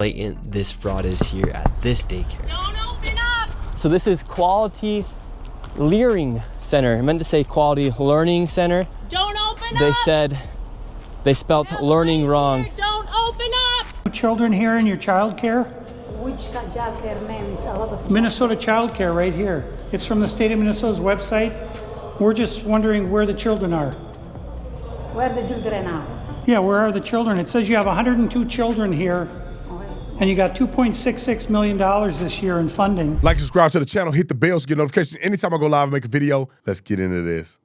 blatant this fraud is here at this daycare. Don't open up! So this is Quality Learning Center. I meant to say Quality Learning Center. Don't open up! They said they spelt learning wrong. Don't open up! Children here in your child care? Which child care name is a lot of Minnesota Child Care right here. It's from the state of Minnesota's website. We're just wondering where the children are. Where the children are? Yeah, where are the children? It says you have 102 children here, and you got $2.66 million this year in funding. Like, subscribe to the channel, hit the bell to get notifications. Anytime I go live and make a video, let's get into this.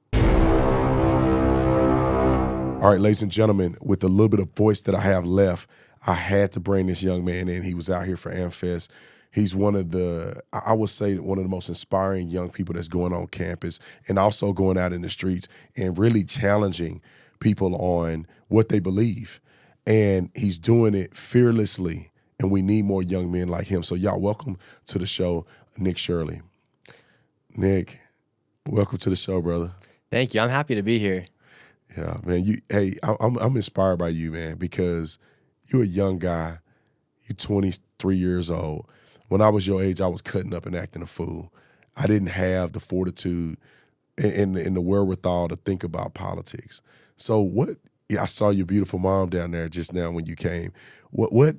All right, ladies and gentlemen, with the little bit of voice that I have left, I had to bring this young man in. He was out here for AmFest. He's one of the, I would say, one of the most inspiring young people that's going on campus and also going out in the streets and really challenging people on what they believe. And he's doing it fearlessly, and we need more young men like him. So y'all, welcome to the show, Nick Shirley. Nick, welcome to the show, brother. Thank you. I'm happy to be here. Yeah, man. I'm inspired by you, man, because you're a young guy. You're 23 years old. When I was your age, I was cutting up and acting a fool. I didn't have the fortitude and the wherewithal to think about politics. So I saw your beautiful mom down there just now when you came. What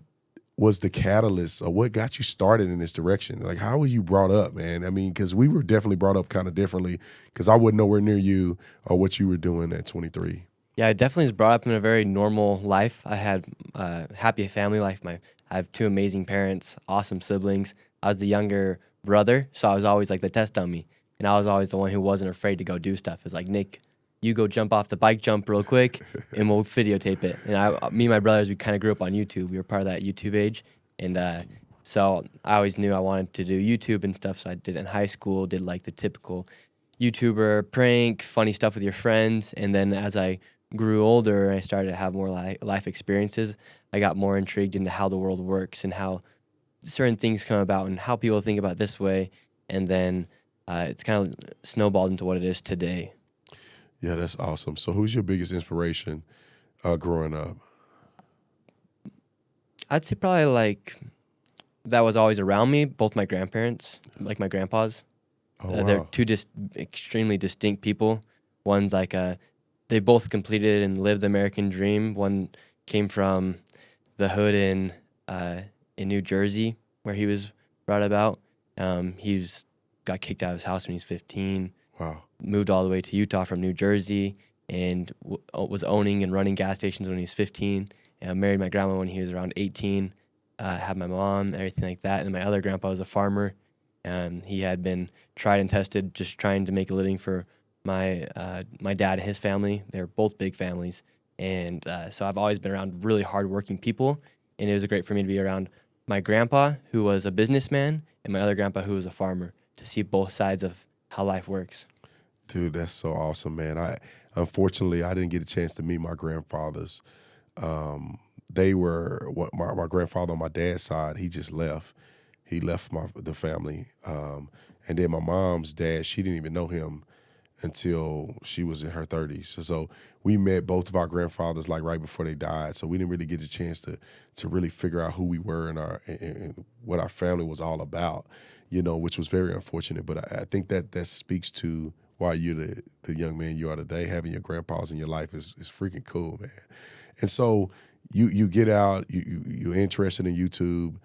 was the catalyst, or what got you started in this direction? Like, how were you brought up, man? I mean, because we were definitely brought up kind of differently, because I wasn't nowhere near you or what you were doing at 23. Yeah, I definitely was brought up in a very normal life. I had a happy family life. I have two amazing parents, awesome siblings. I was the younger brother, so I was always like the test dummy. And I was always the one who wasn't afraid to go do stuff. It's like, Nick, you go jump off the bike jump real quick, and we'll videotape it. And me and my brothers, we kind of grew up on YouTube. We were part of that YouTube age. And so I always knew I wanted to do YouTube and stuff, so I did it in high school, did like the typical YouTuber prank, funny stuff with your friends. And then as I grew older, I started to have more life experiences. I got more intrigued into how the world works and how certain things come about and how people think about this way. And then it's kind of snowballed into what it is today. Yeah, that's awesome. So who's your biggest inspiration growing up? I'd say probably like that was always around me, both my grandparents, like my grandpas. Oh, wow. They're two extremely distinct people. One's like they both completed and lived the American dream. One came from the hood in New Jersey, where he was brought about. He's got kicked out of his house when he was 15. Wow. Moved all the way to Utah from New Jersey, and was owning and running gas stations when he was 15. Married my grandma when he was around 18. Had my mom, everything like that. And my other grandpa was a farmer. He had been tried and tested, just trying to make a living for my dad and his family. They're both big families. And so I've always been around really hardworking people. And it was great for me to be around my grandpa, who was a businessman, and my other grandpa, who was a farmer, to see both sides of how life works. Dude, that's so awesome, man. Unfortunately, I didn't get a chance to meet my grandfathers. They were my grandfather on my dad's side. He just left. He left the family, and then my mom's dad. She didn't even know him until she was in her 30s. So we met both of our grandfathers like right before they died. So we didn't really get a chance to really figure out who we were and what our family was all about, which was very unfortunate. But I think that speaks to why you're the young man you are today. Having your grandpas in your life is freaking cool, man. And so you get out, you're interested in YouTube.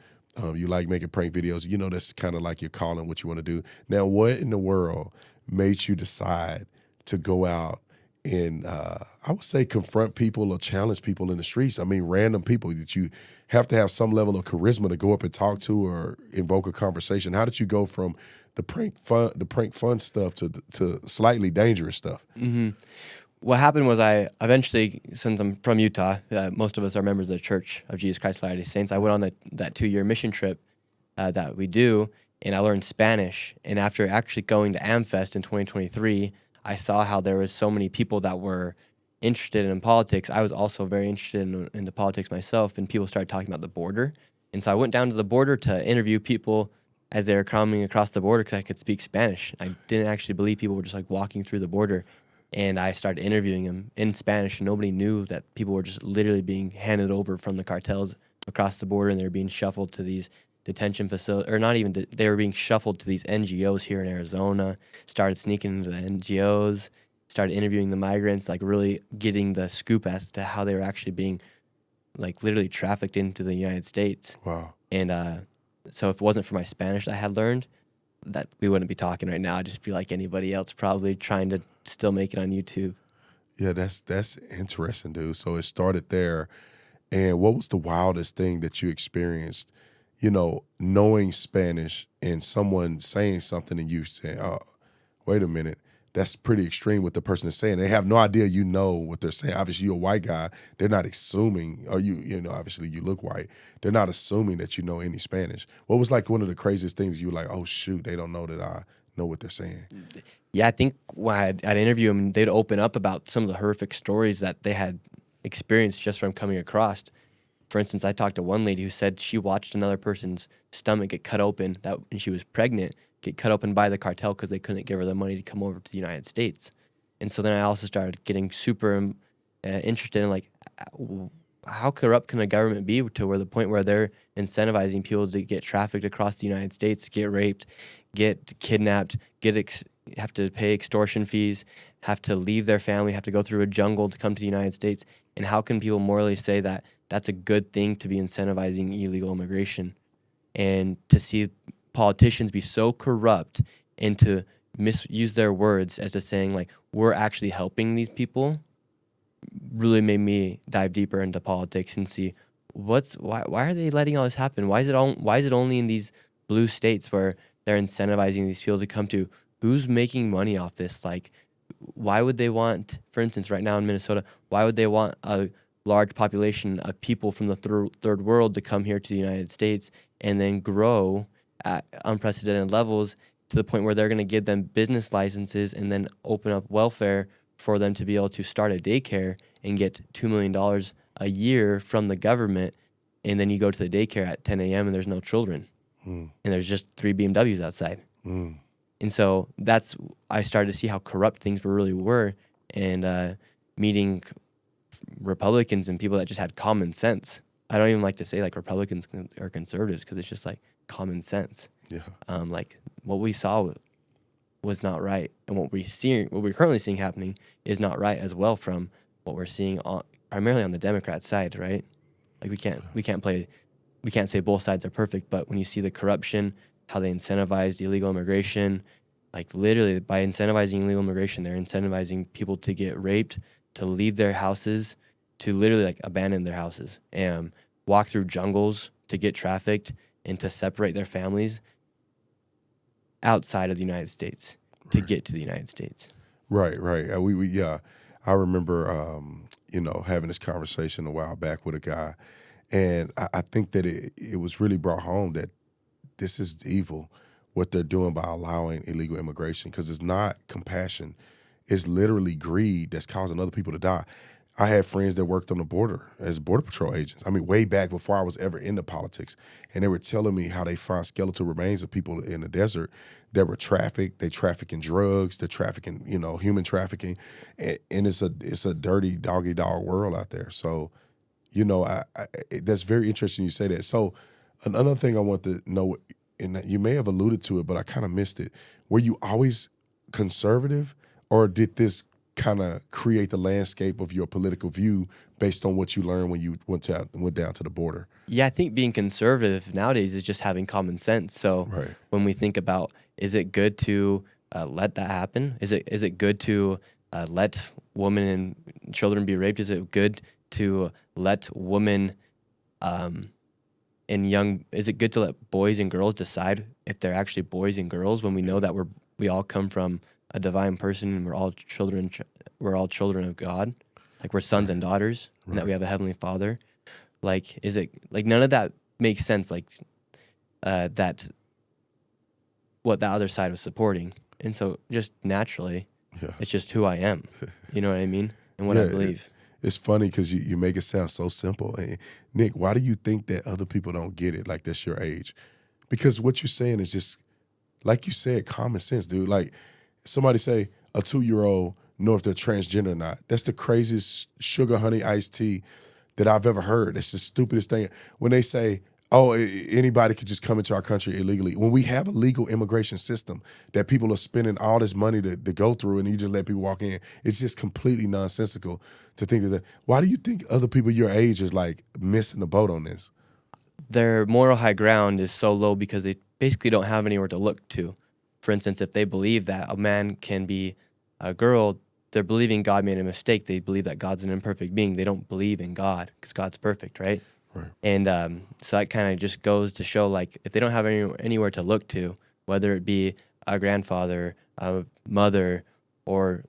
You like making prank videos. That's kind of like your calling, what you want to do. Now, what in the world made you decide to go out and, I would say, confront people or challenge people in the streets? I mean, random people that you have to have some level of charisma to go up and talk to or invoke a conversation. How did you go from the prank fun stuff to slightly dangerous stuff? Mm-hmm. What happened was I eventually, since I'm from Utah, most of us are members of the Church of Jesus Christ of Latter-day Saints. I went on that 2-year mission trip that we do, and I learned Spanish. And after actually going to AmFest in 2023, I saw how there was so many people that were interested in politics. I was also very interested in the politics myself, and people started talking about the border. And so I went down to the border to interview people as they were coming across the border because I could speak Spanish. I didn't actually believe people were just like walking through the border. And I started interviewing them in Spanish, and nobody knew that people were just literally being handed over from the cartels across the border, and they were being shuffled to these detention facilities, or not even, they were being shuffled to these NGOs here in Arizona, started sneaking into the NGOs, started interviewing the migrants, like really getting the scoop as to how they were actually being like literally trafficked into the United States. Wow. And so if it wasn't for my Spanish I had learned, that we wouldn't be talking right now. I'd just be like anybody else, probably trying to still make it on YouTube. Yeah, that's interesting, dude. So it started there. And what was the wildest thing that you experienced, you know, knowing Spanish and someone saying something and you saying, oh, wait a minute, that's pretty extreme what the person is saying. They have no idea you know what they're saying. Obviously, you're a white guy. They're not assuming, or you know, obviously you look white. They're not assuming that you know any Spanish. What was like one of the craziest things you were like, oh, shoot, they don't know that I know what they're saying? Yeah, I think when I'd interview them, they'd open up about some of the horrific stories that they had experienced just from coming across. For instance, I talked to one lady who said she watched another person's stomach get cut open, that when she was pregnant, get cut open by the cartel because they couldn't give her the money to come over to the United States. And so then I also started getting super interested in like, how corrupt can a government be to where the point where they're incentivizing people to get trafficked across the United States, get raped, get kidnapped, have to pay extortion fees, have to leave their family, have to go through a jungle to come to the United States. And how can people morally say that that's a good thing to be incentivizing illegal immigration? And to see politicians be so corrupt and to misuse their words as to saying like we're actually helping these people really made me dive deeper into politics and see why are they letting all this happen? Why is it only in these blue states where they're incentivizing these people to come to? Who's making money off this? Like, why would they want, for instance, right now in Minnesota, why would they want a large population of people from the third world to come here to the United States and then grow at unprecedented levels to the point where they're going to give them business licenses and then open up welfare for them to be able to start a daycare and get $2 million a year from the government? And then you go to the daycare at 10 a.m. and there's no children. And there's just 3 BMWs outside. And so I started to see how corrupt things really were, and meeting Republicans and people that just had common sense. I don't even like to say like Republicans are conservatives because it's just like common sense. Yeah. Like what we saw was not right, and what we're currently seeing happening is not right as well from what we're seeing primarily on the Democrat side, right? Like we can't say both sides are perfect, but when you see the corruption, how they incentivized illegal immigration, like literally by incentivizing illegal immigration, they're incentivizing people to get raped, to leave their houses, to literally like abandon their houses and walk through jungles to get trafficked and to separate their families outside of the United States to get to the United States. Right. I remember, you know, having this conversation a while back with a guy, and I think that it was really brought home that this is evil, what they're doing by allowing illegal immigration, because it's not compassion. It's literally greed that's causing other people to die. I had friends that worked on the border as Border Patrol agents. I mean, way back before I was ever into politics. And they were telling me how they find skeletal remains of people in the desert that were trafficked. They traffic in drugs. They're trafficking, you know, human trafficking. And it's a dirty dog-eat-dog world out there. So, you know, that's very interesting you say that. So another thing I want to know, and you may have alluded to it, but I kind of missed it. Were you always conservative, or did this kind of create the landscape of your political view based on what you learned when you went down to the border? Yeah, I think being conservative nowadays is just having common sense. So when we think about, is it good to let that happen? Is it good to let women and children be raped? Is it good to let women is it good to let boys and girls decide if they're actually boys and girls when we know that we all come from a divine person and we're all children of God? Like we're sons and daughters, and that we have a heavenly Father. Like, is it like none of that makes sense? Like that what the other side was supporting, and so just naturally, it's just who I am. You know what I mean? And what I believe. It's funny because you make it sound so simple. And Nick, why do you think that other people don't get it like that's your age? Because what you're saying is just, like you said, common sense, dude. Like somebody say a 2-year-old know if they're transgender or not. That's the craziest sugar honey iced tea that I've ever heard. It's the stupidest thing. When they say, oh, anybody could just come into our country illegally. When we have a legal immigration system that people are spending all this money to go through and you just let people walk in, it's just completely nonsensical to think that. Why do you think other people your age is like missing the boat on this? Their moral high ground is so low because they basically don't have anywhere to look to. For instance, if they believe that a man can be a girl, they're believing God made a mistake. They believe that God's an imperfect being. They don't believe in God because God's perfect, right? Right. And so that kind of just goes to show, like, if they don't have anywhere to look to, whether it be a grandfather, a mother, or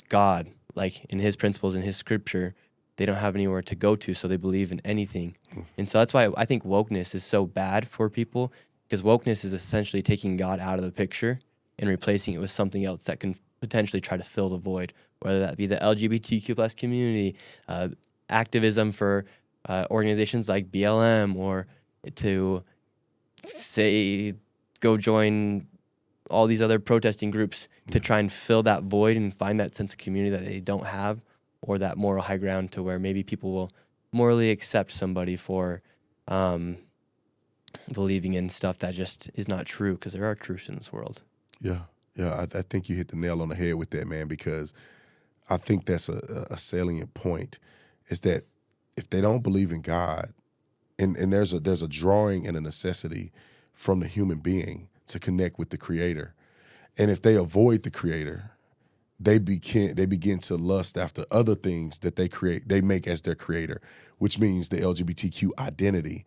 God, like in his principles, in his scripture, they don't have anywhere to go to, so they believe in anything. And so that's why I think wokeness is so bad for people, because wokeness is essentially taking God out of the picture and replacing it with something else that can potentially try to fill the void, whether that be the LGBTQ plus community, activism for organizations like BLM, or to say go join all these other protesting groups to try and fill that void and find that sense of community that they don't have, or that moral high ground to where maybe people will morally accept somebody for believing in stuff that just is not true, because there are truths in this world. Yeah, I think you hit the nail on the head with that, man, because I think that's a salient point, is that if they don't believe in God, and there's a drawing and a necessity from the human being to connect with the Creator, and if they avoid the Creator, they begin to lust after other things that they make as their creator, which means the LGBTQ identity,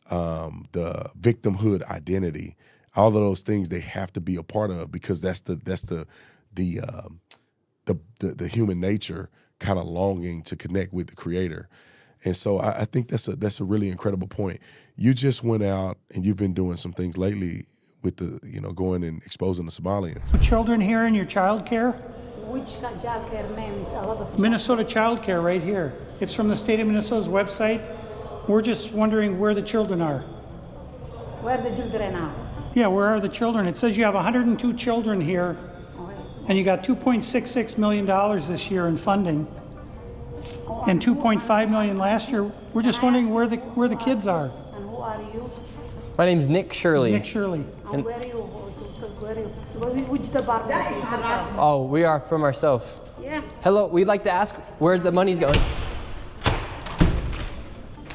the victimhood identity, all of those things they have to be a part of, because that's the human nature kind of longing to connect with the Creator. And so I think that's a really incredible point. You just went out and you've been doing some things lately with going and exposing the Somalians. Children here in your child care? Which child care, ma'am, is a lot of Minnesota Child Care right here. It's from the state of Minnesota's website. We're just wondering where the children are. Where the children are? Yeah, where are the children? It says you have 102 children here, and you got $2.66 million this year in funding, and $2.5 million last year. We're just wondering where the kids are. And who are you? My name's Nick Shirley. Nick Shirley. And where are you? Which department? Oh, we are from ourselves. Yeah. Hello, we'd like to ask where the money's going.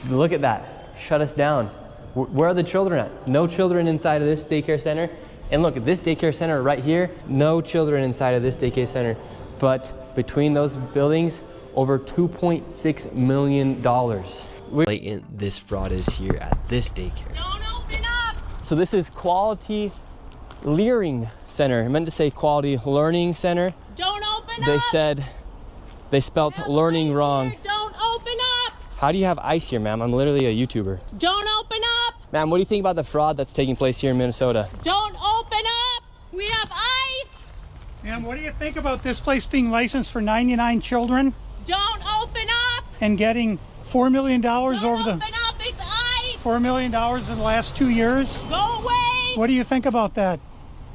Look at that. Shut us down. Where are the children at? No children inside of this daycare center. And look at this daycare center right here. No children inside of this daycare center. But between those buildings, over $2.6 million. Blatant this fraud is here at this daycare. Don't open up! So this is Quality Learning Center. I meant to say Quality Learning Center. Don't open They up! said they spelt learning wrong. Don't open up! How do you have ice here, ma'am? I'm literally a YouTuber. Don't open up! Ma'am, what do you think about the fraud that's taking place here in Minnesota? Don't open up! We have ice! And what do you think about this place being licensed for 99 children Don't open up! and getting $4 million Don't over open the up! It's ice! $4 million in the last 2 years? Go away! What do you think about that?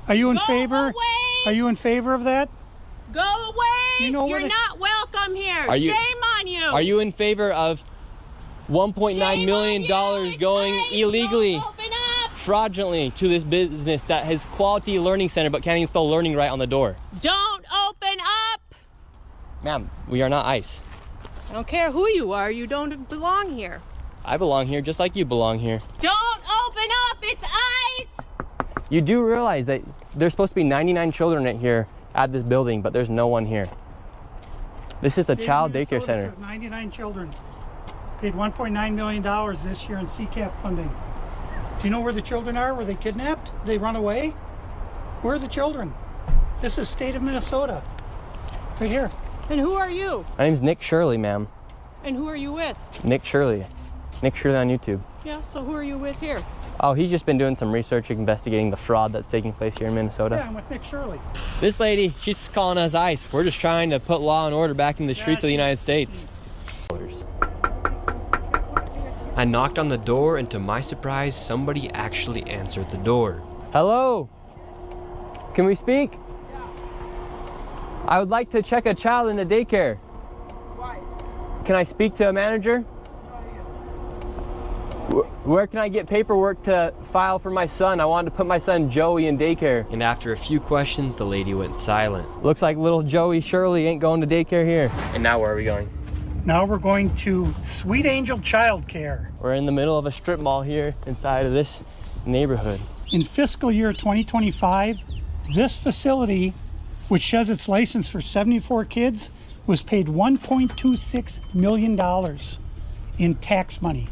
Are you in Go favor? away! Are you in favor of that? Go away! You know where You're the- not welcome here. Are you- Shame on you! Are you in favor of $1.9 Shame million on you. It's going ice. illegally, Don't open up! fraudulently to this business that has Quality Learning Center but can't even spell learning right on the door? Don't open up! Ma'am, we are not ICE. I don't care who you are. You don't belong here. I belong here just like you belong here. Don't open up! It's ice! You do realize that there's supposed to be 99 children in here at this building, but there's no one here. This is a child daycare Minnesota center. says 99 children. Paid $1.9 million this year in CCAP funding. Do you know where the children are? Were they kidnapped? Did they run away? Where are the children? This is state of Minnesota. Right here. And who are you? My name's Nick Shirley, ma'am. And who are you with? Nick Shirley. Nick Shirley on YouTube. Yeah, so who are you with here? Oh, he's just been doing some research investigating the fraud that's taking place here in Minnesota. Yeah, I'm with Nick Shirley. This lady, she's calling us ICE. We're just trying to put law and order back in the streets of the United States. I knocked on the door, and to my surprise, somebody actually answered the door. Hello? Can we speak? I would like to check a child in the daycare. Why? Can I speak to a manager? No, Where can I get paperwork to file for my son? I wanted to put my son Joey in daycare. And after a few questions, the lady went silent. Looks like little Joey Shirley ain't going to daycare here. And now where are we going? Now we're going to Sweet Angel Child Care. We're in the middle of a strip mall here inside of this neighborhood. In fiscal year 2025, this facility, which has its license for 74 kids, was paid $1.26 million in tax money.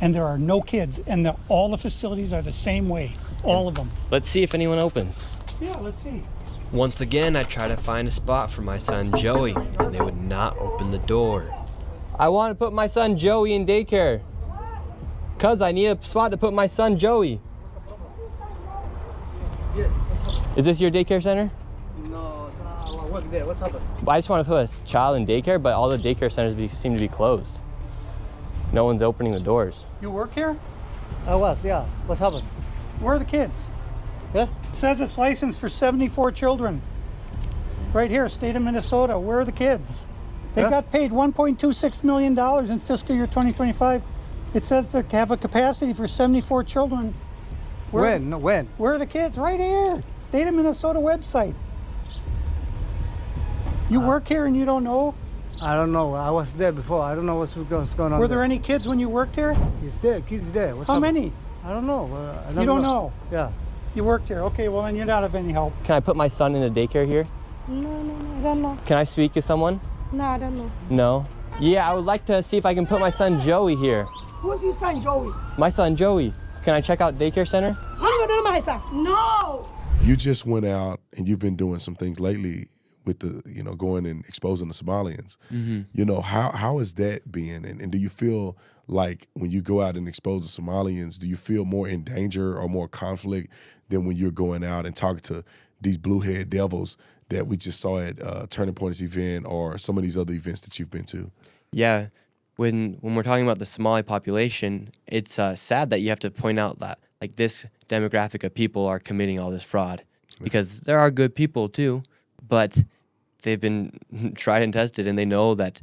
And there are no kids, and all the facilities are the same way, all of them. Let's see if anyone opens. Yeah, let's see. Once again, I tried to find a spot for my son Joey, and they would not open the door. I want to put my son Joey in daycare. Cuz I need a spot to put my son Joey. Yes. Is this your daycare center? No, I work there. What's happened? I just want to put a child in daycare, but all the daycare centers seem to be closed. No one's opening the doors. You work here? I was, yeah. What's happened? Where are the kids? Yeah? It says it's licensed for 74 children. Right here, state of Minnesota. Where are the kids? They got paid $1.26 million in fiscal year 2025. It says they have a capacity for 74 children. When? No, when? Where are the kids? Right here. State of Minnesota website. You work here and you don't know? I don't know. I was there before. I don't know what's going on. Were there any kids when you worked here? He's there. Kids there. What's How happened? many? I don't know. You don't know? Yeah. You worked here. Okay, well then you're not of any help. Can I put my son in a daycare here? No, I don't know. Can I speak to someone? No, I don't know. No? Yeah, I would like to see if I can put my son Joey here. Who's your son, Joey? My son Joey. Can I check out daycare center? No! You just went out and you've been doing some things lately with the, going and exposing the Somalians. Mm-hmm. How is that being? And do you feel like when you go out and expose the Somalians, do you feel more in danger or more conflict than when you're going out and talking to these blue-head devils that we just saw at Turning Point's event or some of these other events that you've been to? Yeah, when we're talking about the Somali population, it's sad that you have to point out that like this demographic of people are committing all this fraud, because there are good people too, but they've been tried and tested, and they know that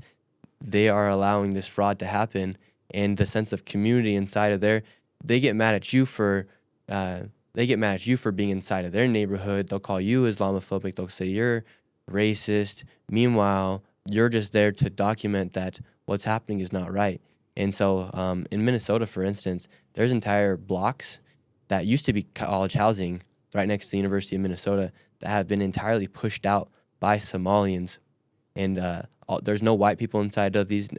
they are allowing this fraud to happen, and the sense of community inside of they get mad at you for being inside of their neighborhood. They'll call you Islamophobic. They'll say you're racist. Meanwhile, you're just there to document that what's happening is not right. And so in Minnesota, for instance, there's entire blocks that used to be college housing right next to the University of Minnesota that have been entirely pushed out by Somalians. And there's no white people inside of these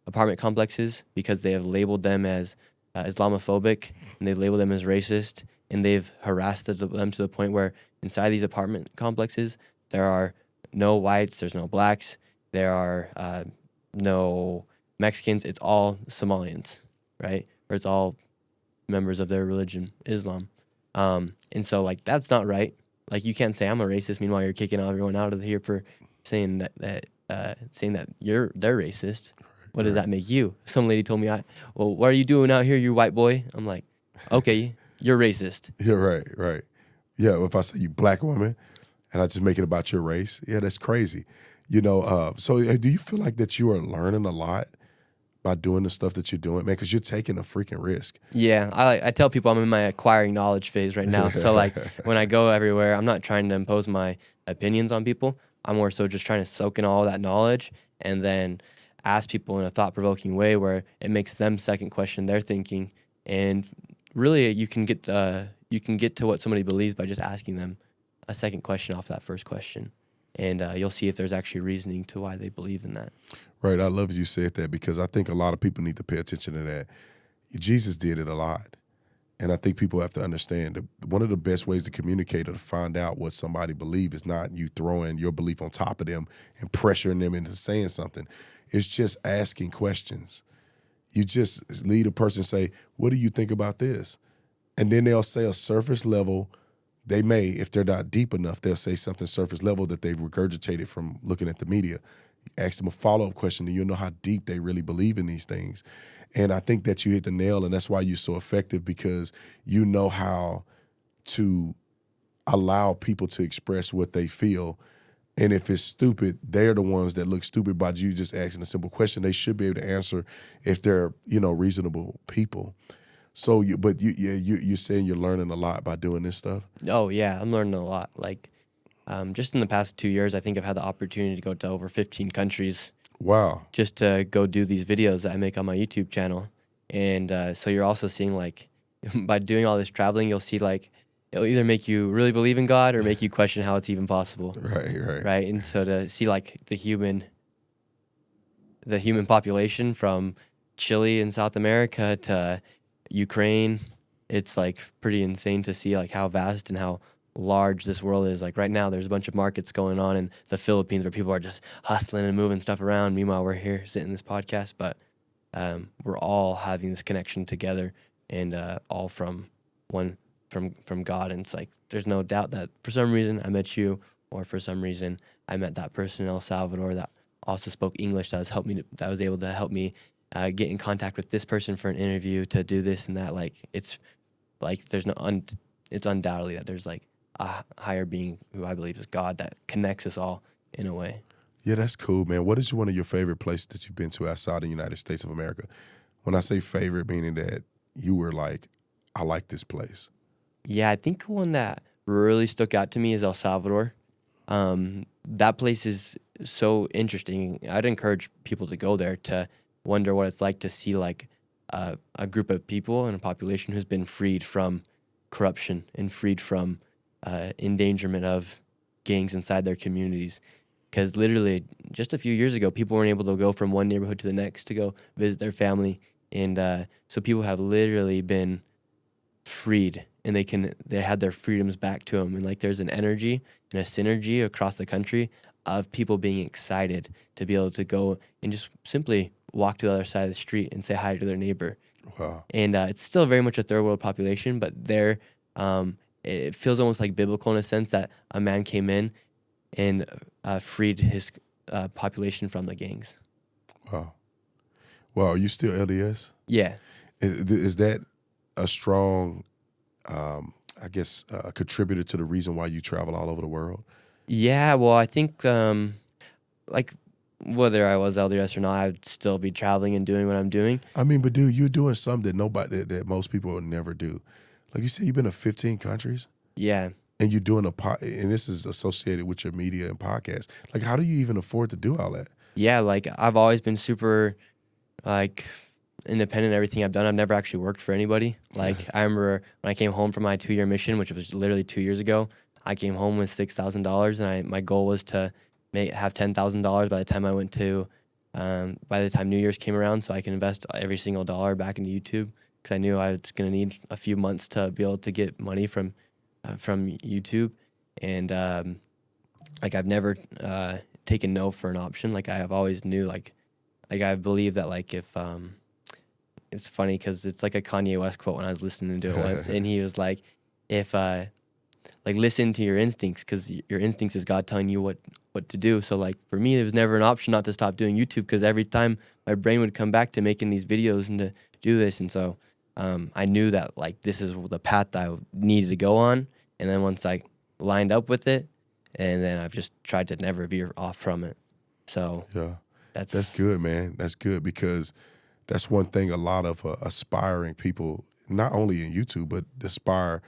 apartment complexes because they have labeled them as Islamophobic, and they've labeled them as racist, and they've harassed them to the point where inside these apartment complexes, there are no whites, there's no blacks, there are no Mexicans. It's all Somalians, right? Or it's all members of their religion, Islam. And so, like, that's not right. Like, you can't say I'm a racist, meanwhile you're kicking everyone out of here for saying that they're racist. What does that make you? Some lady told me, well, what are you doing out here, you white boy? I'm like, okay, you're racist. Yeah, right. Yeah, if I say you black woman and I just make it about your race, yeah, that's crazy. So do you feel like that you are learning a lot by doing the stuff that you're doing, man? Because you're taking a freaking risk. Yeah, I tell people I'm in my acquiring knowledge phase right now. So, like, when I go everywhere, I'm not trying to impose my opinions on people. I'm more so just trying to soak in all that knowledge and then ask people in a thought-provoking way where it makes them second question their thinking. And really, you can get to what somebody believes by just asking them a second question off that first question. And you'll see if there's actually reasoning to why they believe in that. Right. I love you said that, because I think a lot of people need to pay attention to that. Jesus did it a lot. And I think people have to understand that one of the best ways to communicate or to find out what somebody believes is not you throwing your belief on top of them and pressuring them into saying something. It's just asking questions. You just lead a person say, what do you think about this? And then they'll say a surface level. They may, if they're not deep enough, they'll say something surface level that they've regurgitated from looking at the media. Ask them a follow-up question, and you'll know how deep they really believe in these things. And I think that you hit the nail, and that's why you're so effective, because you know how to allow people to express what they feel And if it's stupid, they're the ones that look stupid by you just asking a simple question. They should be able to answer if they're, reasonable people. So, you're saying you're learning a lot by doing this stuff? Oh yeah, I'm learning a lot. Like, just in the past 2 years, I think I've had the opportunity to go to over 15 countries. Wow. Just to go do these videos that I make on my YouTube channel. And so you're also seeing, like, by doing all this traveling, you'll see, like, it'll either make you really believe in God or make you question how it's even possible. Right. And so to see, like, the human population from Chile in South America to Ukraine, it's, like, pretty insane to see, like, how vast and how large this world is. Like, right now there's a bunch of markets going on in the Philippines where people are just hustling and moving stuff around. Meanwhile, we're here sitting in this podcast, but we're all having this connection together, and all from God. And it's like, there's no doubt that for some reason I met you, or for some reason I met that person in El Salvador that also spoke English, that was able to help me get in contact with this person for an interview to do this and that. Like, it's like it's undoubtedly that there's, like, a higher being who I believe is God that connects us all in a way. Yeah, that's cool, man. What is one of your favorite places that you've been to outside the United States of America? When I say favorite, meaning that you were like, I like this place. Yeah, I think one that really stuck out to me is El Salvador. That place is so interesting. I'd encourage people to go there to wonder what it's like to see, like, a group of people and a population who's been freed from corruption and freed from endangerment of gangs inside their communities. Because literally just a few years ago, people weren't able to go from one neighborhood to the next to go visit their family. And so people have literally been freed, and they had their freedoms back to them. And, like, there's an energy and a synergy across the country of people being excited to be able to go and just simply walk to the other side of the street and say hi to their neighbor. Wow. And it's still very much a third world population, but there, it feels almost like biblical in a sense that a man came in and freed his population from the gangs. Wow. Are you still LDS? Yeah. Is that a strong, contributor to the reason why you travel all over the world? Yeah, well, I think, like, whether I was LDS or not, I'd still be traveling and doing what I'm doing. I mean, but dude, you're doing something that most people would never do. Like you said, you've been to 15 countries. Yeah. And you're doing and this is associated with your media and podcast. Like, how do you even afford to do all that? Yeah, like, I've always been super, like, independent in everything I've done. I've never actually worked for anybody. Like, I remember when I came home from my 2-year mission, which was literally 2 years ago, I came home with $6,000, and my goal was to have $10,000 by the time I went to, by the time New Year's came around, so I can invest every single dollar back into YouTube, because I knew I was going to need a few months to be able to get money from YouTube. And like, I've never taken no for an option. Like, I've always knew, like I believe that, like, if it's funny because it's like a Kanye West quote when I was listening to it once, and he was like, if like, listen to your instincts, because your instincts is God telling you what to do. So, like, for me, there was never an option not to stop doing YouTube, because every time my brain would come back to making these videos and to do this. And so I knew that, like, this is the path that I needed to go on. And then once I lined up with it, and then I've just tried to never veer off from it. So yeah, that's good, man. That's good, because that's one thing a lot of aspiring people, not only in YouTube, but aspire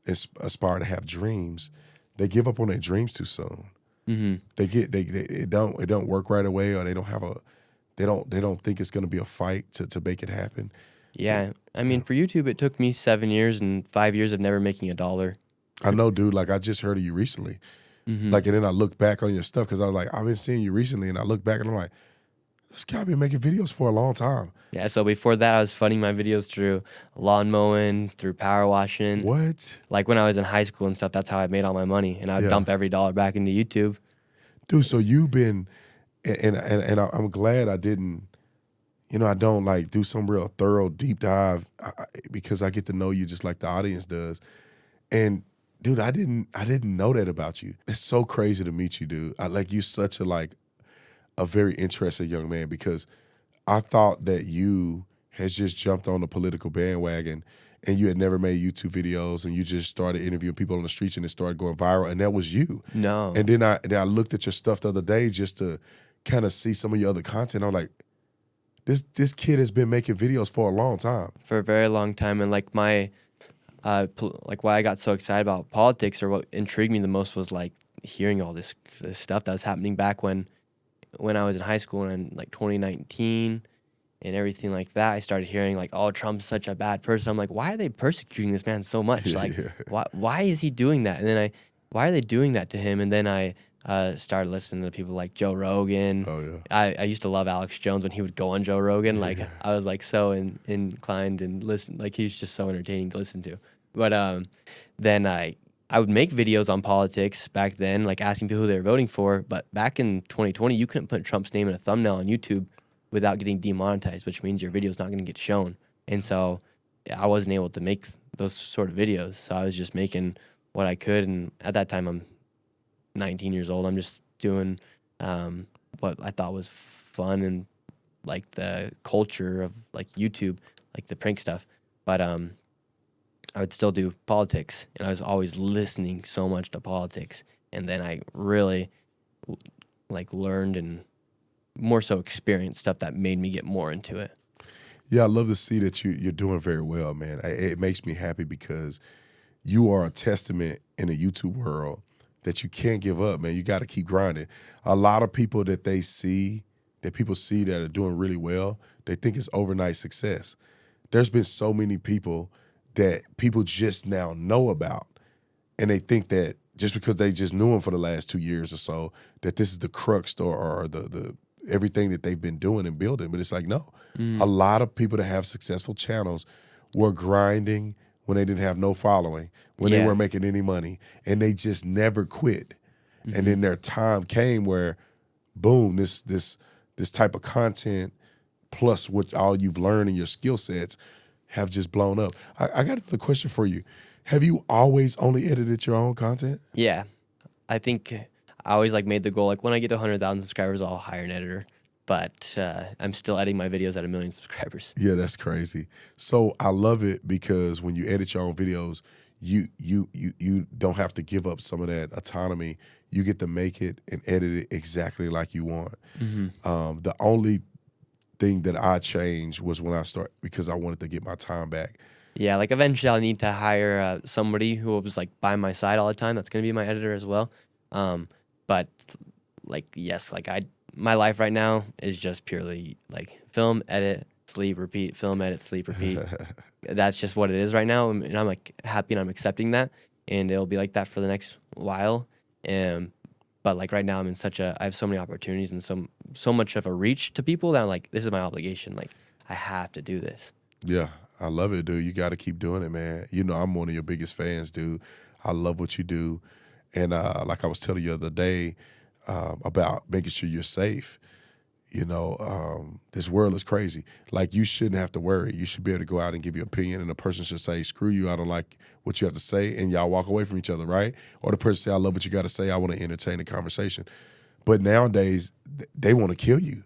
to have dreams. They give up on their dreams too soon. Mm-hmm. It don't work right away, or they don't think it's going to be a fight to make it happen. Yeah, I mean, for YouTube, it took me 7 years and 5 years of never making $1. I know, dude. Like, I just heard of you recently. Mm-hmm. Like, and then I look back on your stuff, because I was like, I've been seeing you recently, and I look back and I'm like, this guy been making videos for a long time. Yeah, so before that, I was funding my videos through lawn mowing, through power washing. What? Like, when I was in high school and stuff, that's how I made all my money, and I'd dump every dollar back into YouTube. Dude, so you've been, and I'm glad I didn't, I don't, like, do some real thorough deep dive, because I get to know you just like the audience does. And dude, I didn't know that about you. It's so crazy to meet you, dude. You're such a very interesting young man, because I thought that you has just jumped on the political bandwagon and you had never made YouTube videos, and you just started interviewing people on the streets, and it started going viral, and that was you. No. And then I looked at your stuff the other day just to kind of see some of your other content. I'm like, this kid has been making videos for a long time. For a very long time, and like my like why I got so excited about politics, or what intrigued me the most, was like hearing all this stuff that was happening back when I was in high school, and in like 2019 and everything like that. I started hearing like, oh, Trump's such a bad person. I'm like, why are they persecuting this man so much? Like, why is he doing that? And then why are they doing that to him? And then I started listening to people like Joe Rogan. Oh yeah. I used to love Alex Jones when he would go on Joe Rogan. Like I was like so inclined and listen. Like he's just so entertaining to listen to. But then I would make videos on politics back then, like asking people who they were voting for. But back in 2020, you couldn't put Trump's name in a thumbnail on YouTube without getting demonetized, which means your video's not going to get shown. And so I wasn't able to make those sort of videos. So I was just making what I could. And at that time, I'm 19 years old. I'm just doing what I thought was fun and like the culture of like YouTube, like the prank stuff. But I would still do politics, and I was always listening so much to politics. And then I really like learned and more so experienced stuff that made me get more into it. Yeah, I love to see that you're doing very well, man. It makes me happy because you are a testament in the YouTube world that you can't give up, man. You got to keep grinding. A lot of people that people see that are doing really well, they think it's overnight success. There's been so many people that people just now know about, and they think that just because they just knew them for the last 2 years or so, that this is the crux or the everything that they've been doing and building. But it's like, no. A lot of people that have successful channels were grinding when they didn't have no following, when they weren't making any money, and they just never quit. And then their time came where, boom, this type of content plus what all you've learned and your skill sets have just blown up. I got a question for you. Have you always only edited your own content? Yeah. I think I always like made the goal, like when I get to 100,000 subscribers, I'll hire an editor. But I'm still editing my videos at 1 million subscribers. Yeah, that's crazy. So I love it because when you edit your own videos, you don't have to give up some of that autonomy. You get to make it and edit it exactly like you want. The only thing that I changed was when I started, because I wanted to get my time back. Yeah, like eventually I'll need to hire somebody who was like by my side all the time. That's going to be my editor as well. But like, yes, like my life right now is just purely like film, edit, sleep, repeat, film, edit, sleep, repeat. That's just what it is right now. And I'm like happy and I'm accepting that. And it'll be like that for the next while. But like right now I'm in I have so many opportunities and so much of a reach to people that I'm like, this is my obligation. Like I have to do this. Yeah, I love it, dude. You got to keep doing it, man. You know, I'm one of your biggest fans, dude. I love what you do. And like I was telling you the other day about making sure you're safe. You know, this world is crazy. Like, you shouldn't have to worry. You should be able to go out and give your opinion, and the person should say, screw you, I don't like what you have to say, and y'all walk away from each other, right? Or the person say, I love what you got to say, I want to entertain the conversation. But nowadays, they want to kill you.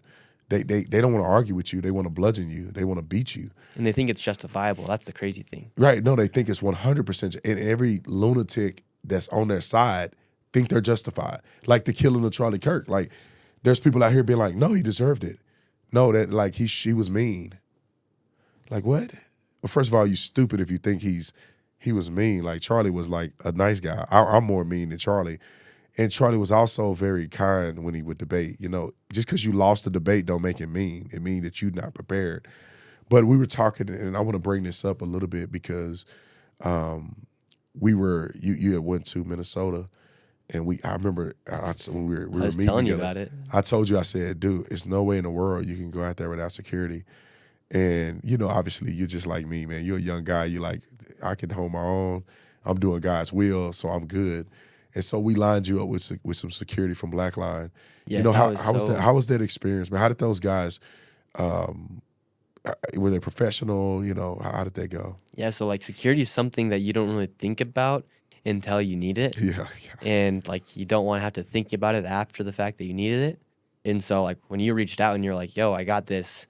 They don't want to argue with you. They want to bludgeon you. They want to beat you. And they think it's justifiable. That's the crazy thing. Right. No, they think it's 100%. And every lunatic that's on their side think they're justified. Like the killing of Charlie Kirk. Like, there's people out here being like, no, he deserved it. No, that like she was mean. Like, what? Well, first of all, you stupid if you think he was mean. Like, Charlie was like a nice guy. I'm more mean than Charlie. And Charlie was also very kind when he would debate. You know, just because you lost the debate don't make it mean. It means that you're not prepared. But we were talking, and I want to bring this up a little bit because you had went to Minnesota. And I remember when we were meeting telling you together, about it. I told you, I said, dude, there's no way in the world you can go out there without security. And, you know, obviously you're just like me, man. You're a young guy. You're like, I can hold my own. I'm doing God's will, so I'm good. And so we lined you up with some security from Blackline. Yes, you know, how was that experience, man? How did those guys, were they professional? You know, how did they go? Yeah, so like security is something that you don't really think about until you need it. Yeah. And like you don't want to have to think about it after the fact that you needed it. And so like when you reached out and you're like, yo, I got this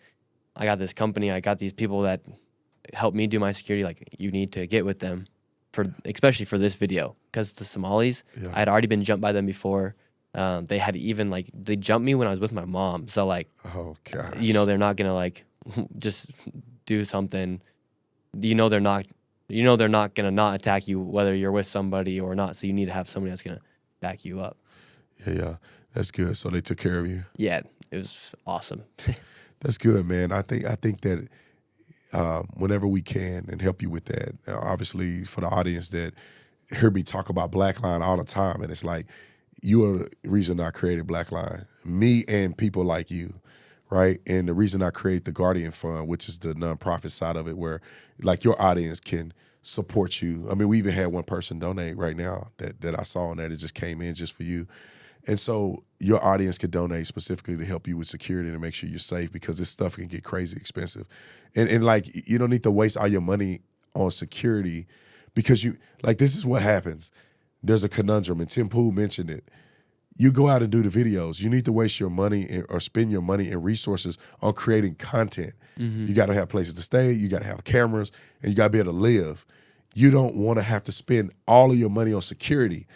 company, I got these people that helped me do my security, like, you need to get with them, especially for this video, because the Somalis, I had already been jumped by them before. They had even, like, they jumped me when I was with my mom. So, like, oh gosh, you know, they're not gonna, like, just do something. You know, they're not gonna not attack you whether you're with somebody or not. So you need to have somebody that's gonna back you up. Yeah, that's good. So they took care of you. Yeah, it was awesome. That's good, man. I think that whenever we can and help you with that, obviously for the audience that hear me talk about Blackline all the time, and it's like, you are the reason I created Blackline, me and people like you, right? And the reason I created the Guardian Fund, which is the nonprofit side of it, where like your audience can support you. I mean, we even had one person donate right now that I saw on that. It just came in just for you. And so your audience could donate specifically to help you with security and to make sure you're safe, because this stuff can get crazy expensive. And like, you don't need to waste all your money on security, because this is what happens. There's a conundrum, and Tim Pool mentioned it. You go out and do the videos. You need to waste your money or spend your money and resources on creating content. Mm-hmm. You got to have places to stay. You got to have cameras, and you got to be able to live. You don't want to have to spend all of your money on security.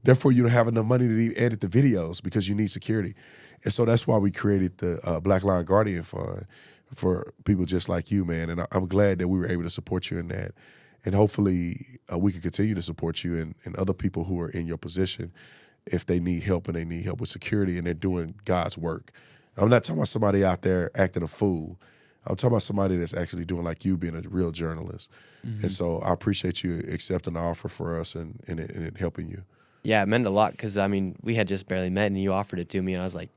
Therefore, you don't have enough money to edit the videos because you need security. And so that's why we created the Blackline Guardian Fund for people just like you, man. And I'm glad that we were able to support you in that. And hopefully we can continue to support you and other people who are in your position if they need help and they need help with security and they're doing God's work. I'm not talking about somebody out there acting a fool. I'm talking about somebody that's actually doing like you, being a real journalist. Mm-hmm. And so I appreciate you accepting the offer for us and it helping you. Yeah, it meant a lot, because, I mean, we had just barely met and you offered it to me, and I was like,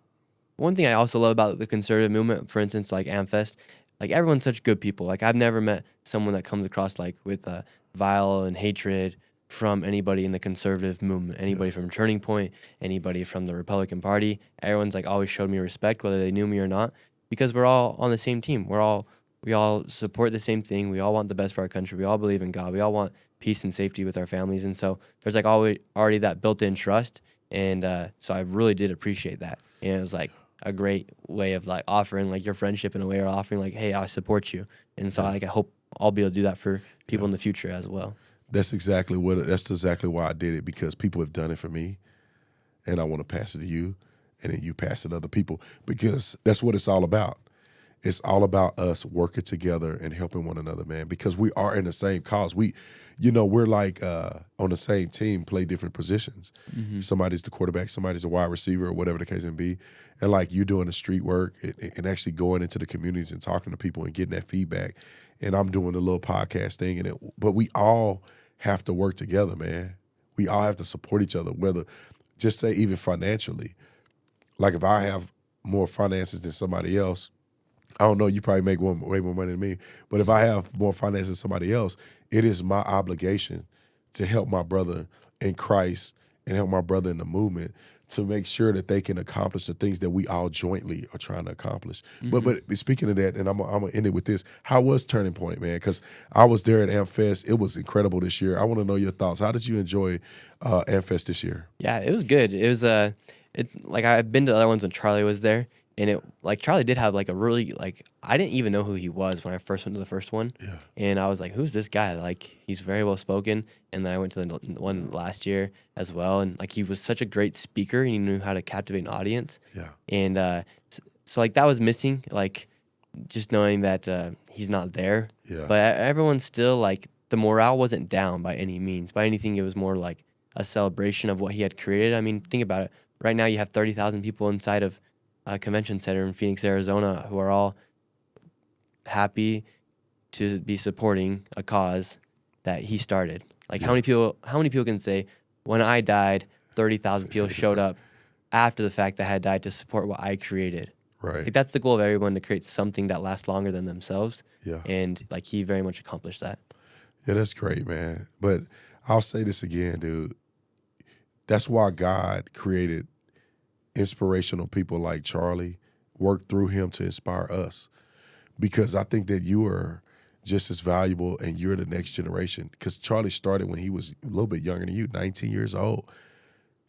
one thing I also love about the conservative movement, for instance, like AmFest, like, everyone's such good people. Like, I've never met someone that comes across, like, with vile and hatred from anybody in the conservative movement, anybody from Turning Point, anybody from the Republican Party. Everyone's, like, always showed me respect, whether they knew me or not, because we're all on the same team. We all support the same thing. We all want the best for our country. We all believe in God. We all want peace and safety with our families. And so there's, like, already that built-in trust. And so I really did appreciate that. And it was, like, a great way of, like, offering, like, your friendship in a way, or offering, like, hey, I support you. And so like, I hope I'll be able to do that for people in the future as well. That's exactly why I did it, because people have done it for me, and I want to pass it to you, and then you pass it to other people, because that's what it's all about. It's all about us working together and helping one another, man, because we are in the same cause. We're like on the same team, play different positions. Mm-hmm. Somebody's the quarterback, somebody's a wide receiver, or whatever the case may be. And like, you doing the street work and actually going into the communities and talking to people and getting that feedback. And I'm doing the little podcast thing. But we all have to work together, man. We all have to support each other, whether, just say, even financially. Like, if I have more finances than somebody else, I don't know, you probably make way more money than me, but if I have more finances than somebody else, it is my obligation to help my brother in Christ and help my brother in the movement to make sure that they can accomplish the things that we all jointly are trying to accomplish. Mm-hmm. But speaking of that, and I'm gonna end it with this, how was Turning Point, man? Because I was there at AmFest. It was incredible this year. I want to know your thoughts. How did you enjoy AmFest this year? Yeah, it was good. It was like, I've been to the other ones when Charlie was there. And it, like, Charlie did have, like, a really, like, I didn't even know who he was when I first went to the first one. Yeah. And I was like, who's this guy? Like, he's very well spoken. And then I went to the one last year as well. And, like, he was such a great speaker, and he knew how to captivate an audience. Yeah. And so, like, that was missing, like, just knowing that he's not there. Yeah. But everyone's still, like, the morale wasn't down by any means. By anything, it was more like a celebration of what he had created. I mean, think about it. Right now, you have 30,000 people inside of a convention center in Phoenix, Arizona, who are all happy to be supporting a cause that he started. Like, how many people can say, when I died, 30,000 people showed up after the fact that I had died to support what I created? Right. Like, that's the goal of everyone, to create something that lasts longer than themselves. Yeah. And, like, he very much accomplished that. Yeah, that's great, man. But I'll say this again, dude. That's why God created inspirational people like Charlie, worked through him to inspire us, because I think that you are just as valuable, and you're the next generation, because Charlie started when he was a little bit younger than you, 19 years old.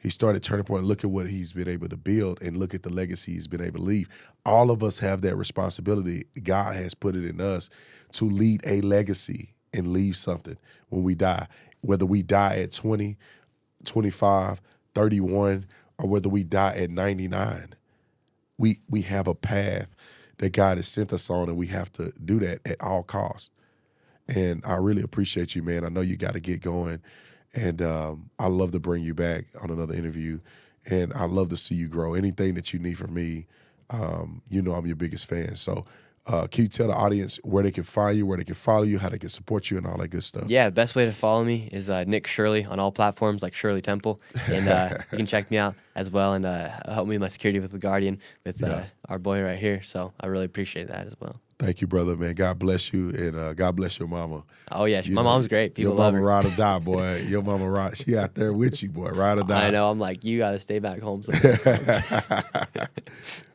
He started Turning Point. Look at what he's been able to build and look at the legacy he's been able to leave. All of us have that responsibility. God has put it in us to lead a legacy and leave something when we die. Whether we die at 20, 25, 31, or whether we die at 99. We have a path that God has sent us on, and we have to do that at all costs. And I really appreciate you, man. I know you got to get going. And I love to bring you back on another interview. And I love to see you grow. Anything that you need from me, you know I'm your biggest fan. So can you tell the audience where they can find you, where they can follow you, how they can support you, and all that good stuff? Yeah, the best way to follow me is Nick Shirley on all platforms, like Shirley Temple. And you can check me out as well and help me with my security with the Guardian with our boy right here. So I really appreciate that as well. Thank you, brother, man. God bless you, and God bless your mama. Oh, yeah. My mom's great. People your love mama her. ride or die, boy. Your mama ride. She out there with you, boy. Ride or die. I know. I'm like, you got to stay back home.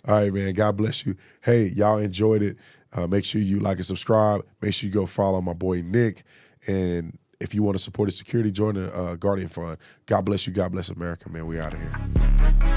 All right, man. God bless you. Hey, y'all enjoyed it. Make sure you like and subscribe. Make sure you go follow my boy Nick. And if you want to support his security, join the Guardian Fund. God bless you. God bless America, man. We out of here.